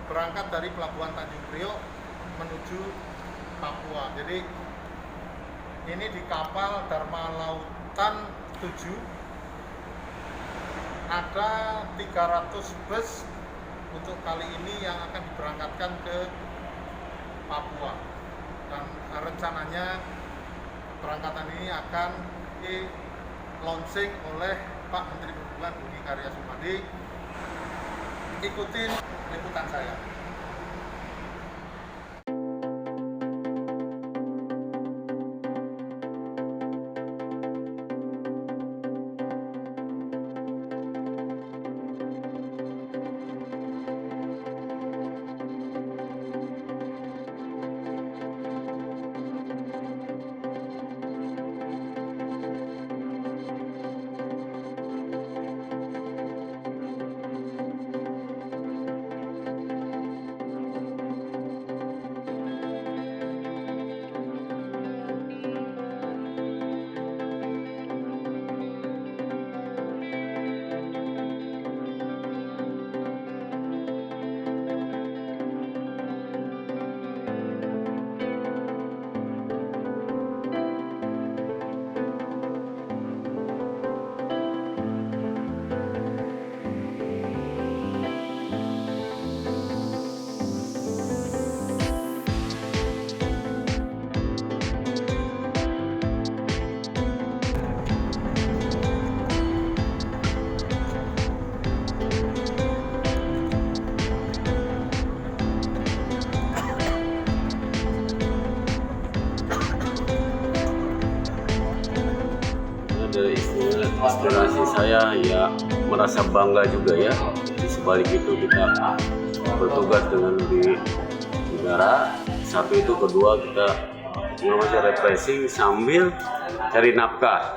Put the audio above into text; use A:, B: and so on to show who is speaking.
A: berangkat dari pelabuhan Tanjung Priok menuju Papua. Jadi ini di kapal Dharma Lautan 7 ada 300 bus untuk kali ini yang akan diberangkatkan ke Papua, dan rencananya berangkatan ini akan di launching oleh Pak Menteri Perhubungan Budi Karya Sumadi. Ikutin liputan saya.
B: Inspirasi saya ya merasa bangga juga ya. Di sebalik itu kita bertugas dengan di negara. Satu itu, kedua kita refreshing sambil cari nafkah.